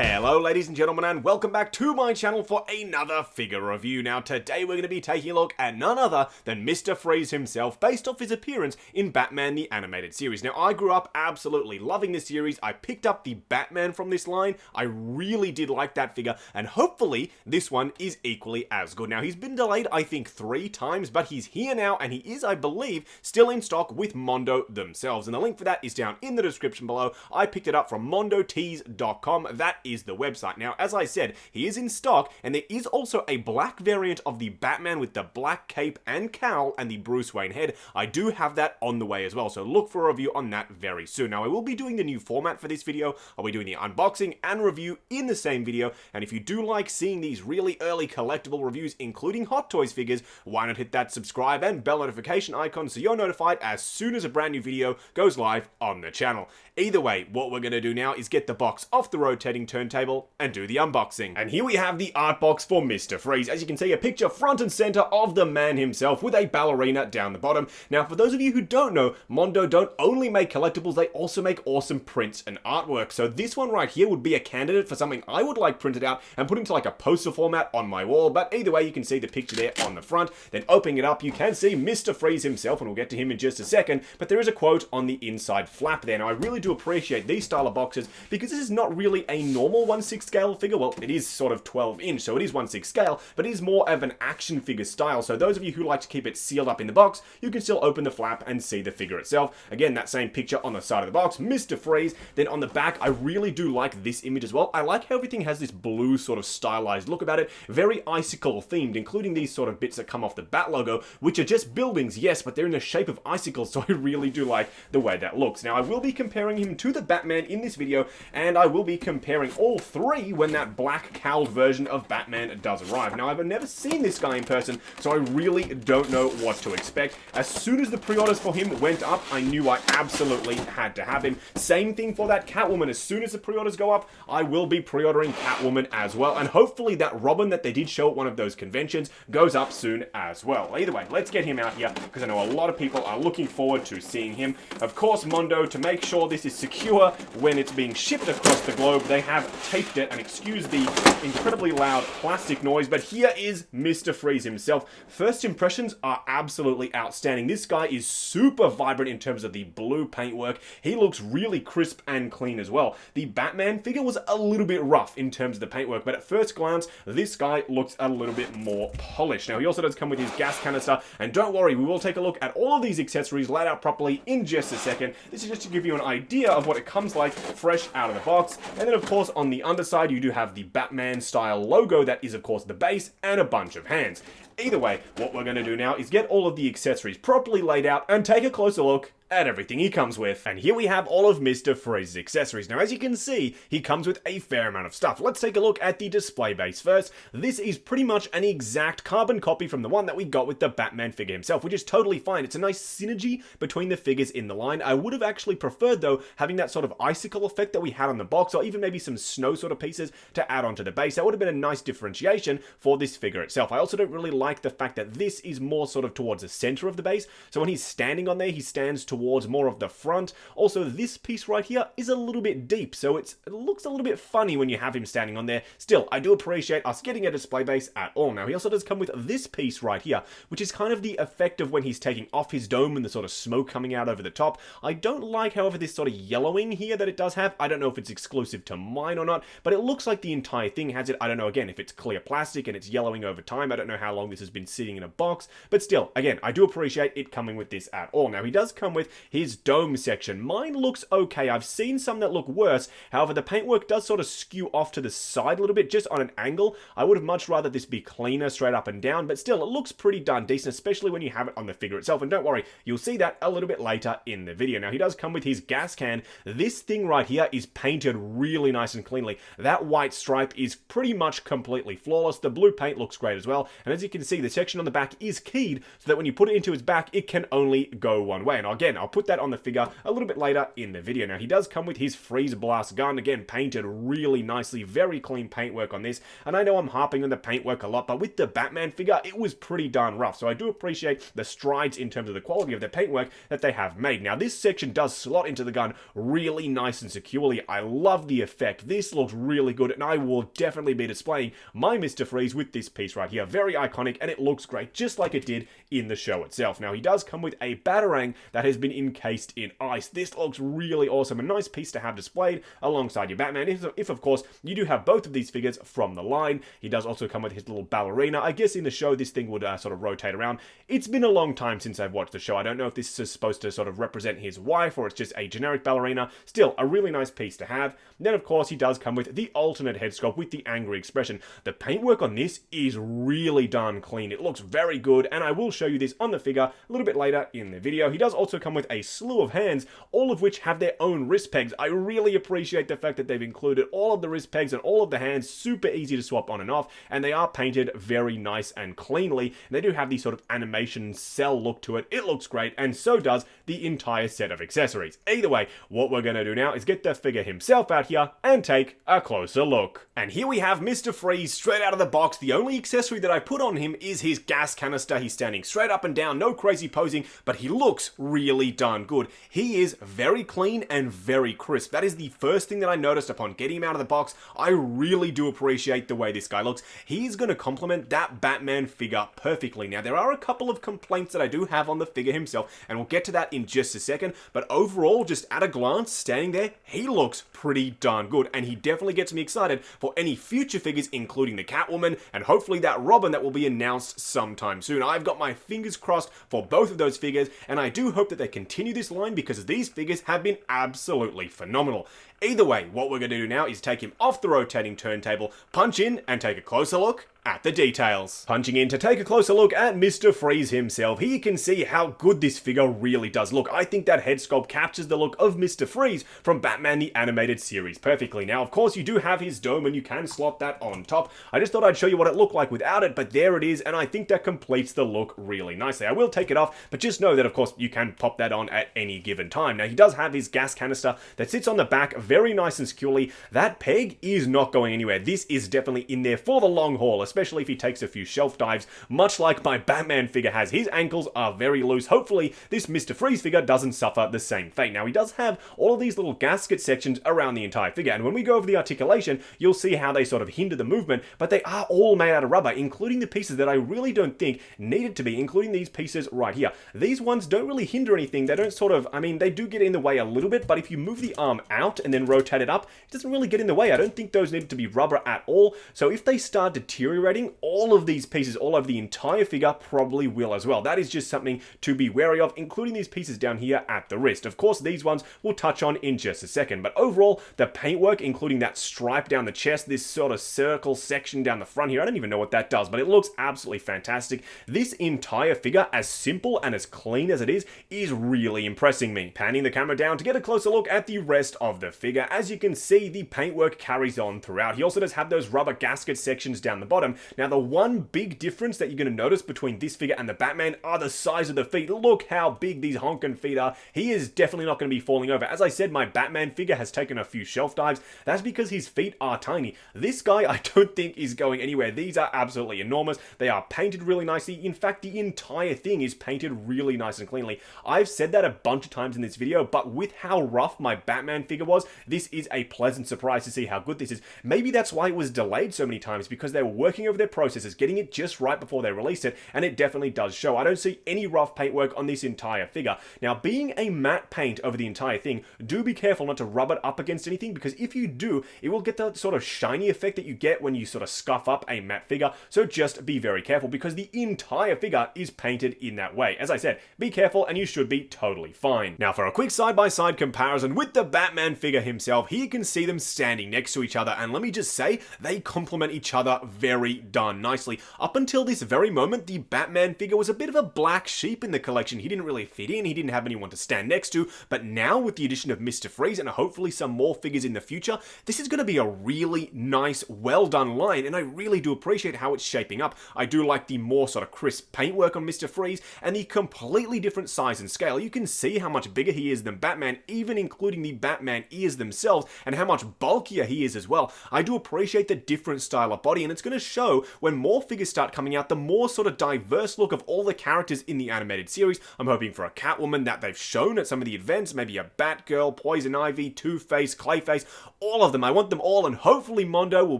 Hello ladies and gentlemen, and welcome back to my channel for another figure review. Now today we're going to be taking a look at none other than Mr. Freeze himself, based off his appearance in Batman the Animated Series. Now I grew up absolutely loving this series. I picked up the Batman from this line. I really did like that figure, and hopefully this one is equally as good. Now he's been delayed I think 3 times, but he's here now, and he is, I believe, still in stock with Mondo themselves, and the link for that is down in the description below. I picked it up from mondotees.com. That is the website. Now, as I said, he is in stock, and there is also a black variant of the Batman with the black cape and cowl and the Bruce Wayne head. I do have that on the way as well, so look for a review on that very soon. Now, I will be doing the new format for this video. I'll be doing the unboxing and review in the same video, and if you do like seeing these really early collectible reviews, including Hot Toys figures, why not hit that subscribe and bell notification icon so you're notified as soon as a brand new video goes live on the channel. Either way, what we're going to do now is get the box off the rotating turntable and do the unboxing. And here we have the art box for Mr. Freeze. As you can see, a picture front and center of the man himself with a ballerina down the bottom. Now, for those of you who don't know, Mondo don't only make collectibles, they also make awesome prints and artwork. So this one right here would be a candidate for something I would like printed out and put into like a poster format on my wall. But either way, you can see the picture there on the front. Then opening it up, you can see Mr. Freeze himself, and we'll get to him in just a second. But there is a quote on the inside flap there. Now, I really do appreciate these style of boxes because this is not really a normal 1/6 scale figure. Well, it is sort of 12 inch, so it is 1/6 scale, but it is more of an action figure style. So those of you who like to keep it sealed up in the box, you can still open the flap and see the figure itself. Again, that same picture on the side of the box, Mr. Freeze. Then on the back, I really do like this image as well. I like how everything has this blue sort of stylized look about it, very icicle themed, including these sort of bits that come off the Bat logo, which are just buildings, yes, but they're in the shape of icicles, so I really do like the way that looks. Now, I will be comparing him to the Batman in this video, and I will be comparing all three when that black cowled version of Batman does arrive. Now, I've never seen this guy in person, so I really don't know what to expect. As soon as the pre-orders for him went up, I knew I absolutely had to have him. Same thing for that Catwoman. As soon as the pre-orders go up, I will be pre-ordering Catwoman as well, and hopefully that Robin that they did show at one of those conventions goes up soon as well. Either way, let's get him out here, because I know a lot of people are looking forward to seeing him. Of course, Mondo, to make sure this is secure when it's being shipped across the globe, they have taped it, and excuse the incredibly loud plastic noise, but here is Mr. Freeze himself. First impressions are absolutely outstanding. This guy is super vibrant in terms of the blue paintwork. He looks really crisp and clean as well. The Batman figure was a little bit rough in terms of the paintwork, but at first glance, this guy looks a little bit more polished. Now, he also does come with his gas canister, and don't worry, we will take a look at all of these accessories laid out properly in just a second. This is just to give you an idea of what it comes like fresh out of the box. And then, of course, on the underside, you do have the Batman style logo that is, of course, the base and a bunch of hands. Either way, what we're going to do now is get all of the accessories properly laid out and take a closer look at everything he comes with. And here we have all of Mr. Freeze's accessories. Now, as you can see, he comes with a fair amount of stuff. Let's take a look at the display base first. This is pretty much an exact carbon copy from the one that we got with the Batman figure himself, which is totally fine. It's a nice synergy between the figures in the line. I would have actually preferred, though, having that sort of icicle effect that we had on the box, or even maybe some snow sort of pieces to add onto the base. That would have been a nice differentiation for this figure itself. I also don't really like the fact that this is more sort of towards the center of the base. So when he's standing on there, he stands towards more of the front. Also, this piece right here is a little bit deep, so it looks a little bit funny when you have him standing on there. Still, I do appreciate us getting a display base at all. Now, he also does come with this piece right here, which is kind of the effect of when he's taking off his dome and the sort of smoke coming out over the top. I don't like, however, this sort of yellowing here that it does have. I don't know if it's exclusive to mine or not, but it looks like the entire thing has it. I don't know, again, if it's clear plastic and it's yellowing over time. I don't know how long this has been sitting in a box, but still, again, I do appreciate it coming with this at all. Now, he does come with his dome section. Mine looks okay. I've seen some that look worse. However, the paintwork does sort of skew off to the side a little bit, just on an angle. I would have much rather this be cleaner straight up and down, but still, it looks pretty darn decent, especially when you have it on the figure itself. And don't worry, you'll see that a little bit later in the video. Now, he does come with his gas can. This thing right here is painted really nice and cleanly. That white stripe is pretty much completely flawless. The blue paint looks great as well. And as you can see, the section on the back is keyed so that when you put it into his back, it can only go one way. And again, I'll put that on the figure a little bit later in the video. Now, he does come with his freeze blast gun, again, painted really nicely, very clean paintwork on this, and I know I'm harping on the paintwork a lot, but with the Batman figure, it was pretty darn rough, so I do appreciate the strides in terms of the quality of the paintwork that they have made. Now, this section does slot into the gun really nice and securely. I love the effect. This looks really good, and I will definitely be displaying my Mr. Freeze with this piece right here. Very iconic, and it looks great, just like it did in the show itself. Now, he does come with a Batarang that has been encased in ice. This looks really awesome. A nice piece to have displayed alongside your Batman, if of course, you do have both of these figures from the line. He does also come with his little ballerina. I guess in the show, this thing would sort of rotate around. It's been a long time since I've watched the show. I don't know if this is supposed to sort of represent his wife, or it's just a generic ballerina. Still, a really nice piece to have. Then, of course, he does come with the alternate head sculpt with the angry expression. The paintwork on this is really darn clean. It looks very good, and I will show you this on the figure a little bit later in the video. He does also come with a slew of hands, all of which have their own wrist pegs. I really appreciate the fact that they've included all of the wrist pegs and all of the hands, super easy to swap on and off, and they are painted very nice and cleanly, and they do have the sort of animation cell look to it. It looks great, and so does the entire set of accessories. Either way, what we're going to do now is get the figure himself out here and take a closer look. And here we have Mr. Freeze straight out of the box. The only accessory that I put on him is his gas canister. He's standing straight up and down, no crazy posing, but he looks really darn good. He is very clean and very crisp. That is the first thing that I noticed upon getting him out of the box. I really do appreciate the way this guy looks. He's going to complement that Batman figure perfectly. Now, there are a couple of complaints that I do have on the figure himself, and we'll get to that in just a second, but overall, just at a glance, standing there, he looks pretty darn good, and he definitely gets me excited for any future figures, including the Catwoman, and hopefully that Robin that will be announced sometime soon. I've got my fingers crossed for both of those figures, and I do hope that they continue this line because these figures have been absolutely phenomenal. Either way, what we're going to do now is take him off the rotating turntable, punch in, and take a closer look at the details. Punching in to take a closer look at Mr. Freeze himself, here you can see how good this figure really does look. I think that head sculpt captures the look of Mr. Freeze from Batman the Animated Series perfectly. Now, of course, you do have his dome and you can slot that on top. I just thought I'd show you what it looked like without it, but there it is, and I think that completes the look really nicely. I will take it off, but just know that, of course, you can pop that on at any given time. Now, he does have his gas canister that sits on the back very nice and securely. That peg is not going anywhere. This is definitely in there for the long haul, especially if he takes a few shelf dives, much like my Batman figure has. His ankles are very loose. Hopefully, this Mr. Freeze figure doesn't suffer the same fate. Now, he does have all of these little gasket sections around the entire figure, and when we go over the articulation, you'll see how they sort of hinder the movement, but they are all made out of rubber, including the pieces that I really don't think needed to be, including these pieces right here. These ones don't really hinder anything. They don't sort of, I mean, they do get in the way a little bit, but if you move the arm out and then rotate it up, it doesn't really get in the way. I don't think those need to be rubber at all, so if they start deteriorating, all of these pieces all over the entire figure probably will as well. That is just something to be wary of, including these pieces down here at the wrist. Of course, these ones we'll touch on in just a second, but overall, the paintwork, including that stripe down the chest, this sort of circle section down the front here, I don't even know what that does, but it looks absolutely fantastic. This entire figure, as simple and as clean as it is really impressing me. Panning the camera down to get a closer look at the rest of the figure. As you can see, the paintwork carries on throughout. He also does have those rubber gasket sections down the bottom. Now, the one big difference that you're going to notice between this figure and the Batman are the size of the feet. Look how big these honkin' feet are. He is definitely not going to be falling over. As I said, my Batman figure has taken a few shelf dives. That's because his feet are tiny. This guy, I don't think is going anywhere. These are absolutely enormous. They are painted really nicely. In fact, the entire thing is painted really nice and cleanly. I've said that a bunch of times in this video, but with how rough my Batman figure was, this is a pleasant surprise to see how good this is. Maybe that's why it was delayed so many times, because they were working over their processes, getting it just right before they released it, and it definitely does show. I don't see any rough paintwork on this entire figure. Now, being a matte paint over the entire thing, do be careful not to rub it up against anything, because if you do, it will get that sort of shiny effect that you get when you sort of scuff up a matte figure, so just be very careful, because the entire figure is painted in that way. As I said, be careful and you should be totally fine. Now, for a quick side-by-side comparison with the Batman figure himself, here you can see them standing next to each other, and let me just say, they complement each other very very done nicely. Up until this very moment, the Batman figure was a bit of a black sheep in the collection. He didn't really fit in, he didn't have anyone to stand next to, but now with the addition of Mr. Freeze and hopefully some more figures in the future, this is going to be a really nice, well done line, and I really do appreciate how it's shaping up. I do like the more sort of crisp paintwork on Mr. Freeze, and the completely different size and scale. You can see how much bigger he is than Batman, even including the Batman ears themselves, and how much bulkier he is as well. I do appreciate the different style of body, and it's going to show when more figures start coming out, the more sort of diverse look of all the characters in the animated series. I'm hoping for a Catwoman that they've shown at some of the events, maybe a Batgirl, Poison Ivy, Two-Face, Clayface, all of them. I want them all, and hopefully Mondo will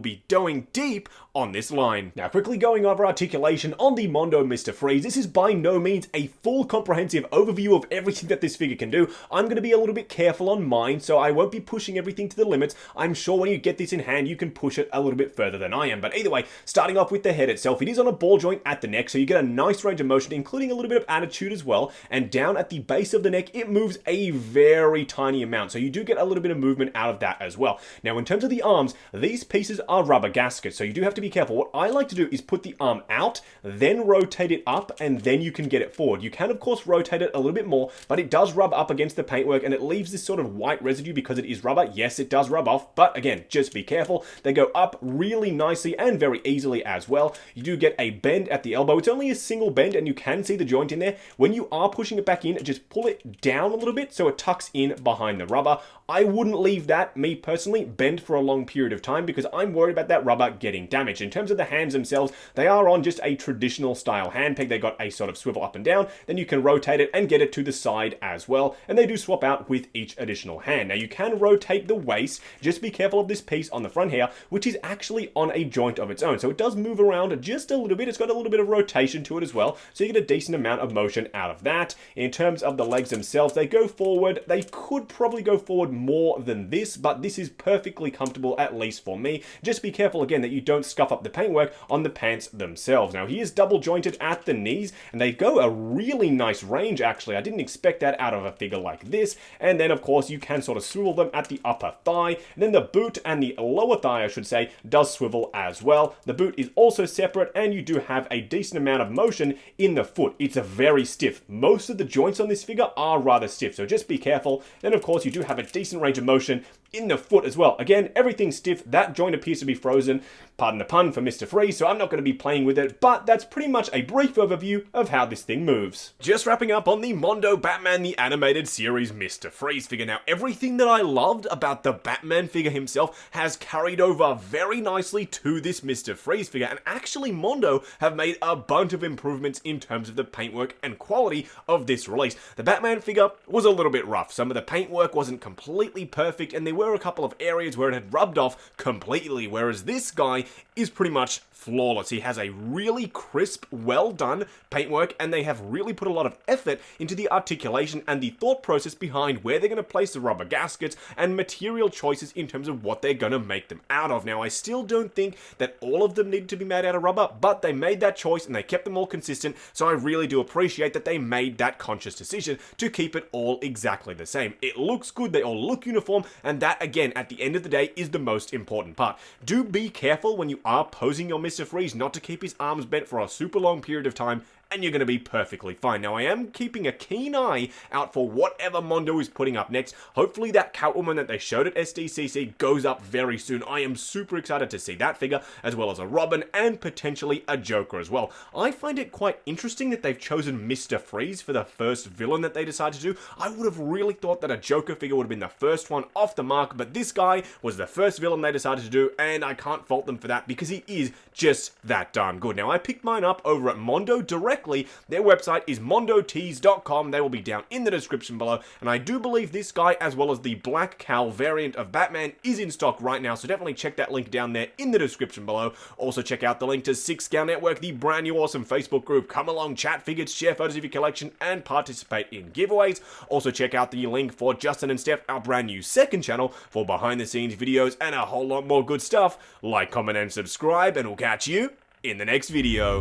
be going deep on this line. Now, quickly going over articulation on the Mondo Mr. Freeze. This is by no means a full comprehensive overview of everything that this figure can do. I'm going to be a little bit careful on mine, so I won't be pushing everything to the limits. I'm sure when you get this in hand, you can push it a little bit further than I am. But either way, starting off with the head itself, it is on a ball joint at the neck, so you get a nice range of motion, including a little bit of attitude as well. And down at the base of the neck, it moves a very tiny amount, so you do get a little bit of movement out of that as well. Now, in terms of the arms, these pieces are rubber gaskets, so you do have to be careful. What I like to do is put the arm out, then rotate it up, and then you can get it forward. You can, of course, rotate it a little bit more, but it does rub up against the paintwork, and it leaves this sort of white residue because it is rubber. Yes, it does rub off, but again, just be careful. They go up really nicely and very easily as well. You do get a bend at the elbow. It's only a single bend, and you can see the joint in there. When you are pushing it back in, just pull it down a little bit so it tucks in behind the rubber. I wouldn't leave that, me personally, bend for a long period of time because I'm worried about that rubber getting damaged. In terms of the hands themselves, they are on just a traditional style hand peg. They got a sort of swivel up and down, then you can rotate it and get it to the side as well, and they do swap out with each additional hand. Now, you can rotate the waist. Just be careful of this piece on the front here, which is actually on a joint of its own, so it does move around just a little bit. It's got a little bit of rotation to it as well, so you get a decent amount of motion out of that. In terms of the legs themselves, they go forward. They could probably go forward more than this, but this is perfectly comfortable, at least for me. Just be careful again that you don't scuff up the paintwork on the pants themselves. Now, he is double jointed at the knees, and they go a really nice range, actually. I didn't expect that out of a figure like this. And then, of course, you can sort of swivel them at the upper thigh, and then the boot and the lower thigh, I should say, does swivel as well. The boot is also separate, and you do have a decent amount of motion in the foot. It's a very stiff. Most of the joints on this figure are rather stiff, so just be careful. Then, of course, you do have a decent range of motion in the foot as well. Again, everything's stiff. That joint appears to be frozen. Pardon the pun for Mr. Freeze, so I'm not going to be playing with it, but that's pretty much a brief overview of how this thing moves. Just wrapping up on the Mondo Batman the Animated Series Mr. Freeze figure. Now, everything that I loved about the Batman figure himself has carried over very nicely to this Mr. Freeze figure, and actually Mondo have made a bunch of improvements in terms of the paintwork and quality of this release. The Batman figure was a little bit rough. Some of the paintwork wasn't completely perfect, and there were a couple of areas where it had rubbed off completely, whereas this guy is pretty much flawless. He has a really crisp, well done paintwork, and they have really put a lot of effort into the articulation and the thought process behind where they're going to place the rubber gaskets and material choices in terms of what they're going to make them out of. Now, I still don't think that all of them need to be made out of rubber, but they made that choice and they kept them all consistent, so I really do appreciate that they made that conscious decision to keep it all exactly the same. It looks good, they all look uniform, and that, again, at the end of the day, is the most important part. Do be careful when you are posing your Mr. Freeze not to keep his arms bent for a super long period of time, and you're going to be perfectly fine. Now, I am keeping a keen eye out for whatever Mondo is putting up next. Hopefully that Catwoman that they showed at SDCC goes up very soon. I am super excited to see that figure, as well as a Robin and potentially a Joker as well. I find it quite interesting that they've chosen Mr. Freeze for the first villain that they decided to do. I would have really thought that a Joker figure would have been the first one off the mark, but this guy was the first villain they decided to do, and I can't fault them for that because he is just that darn good. Now, I picked mine up over at Mondo directly. Their website is mondotees.com. They will be down in the description below, and I do believe this guy, as well as the Black Cal variant of Batman, is in stock right now, so definitely check that link down there in the description below. Also, check out the link to 6 Scale Network, the brand new awesome Facebook group. Come along, chat figures, share photos of your collection, and participate in giveaways. Also, check out the link for Justin and Steph, our brand new second channel, for behind-the-scenes videos and a whole lot more good stuff. Like, comment, and subscribe, and we'll catch you in the next video.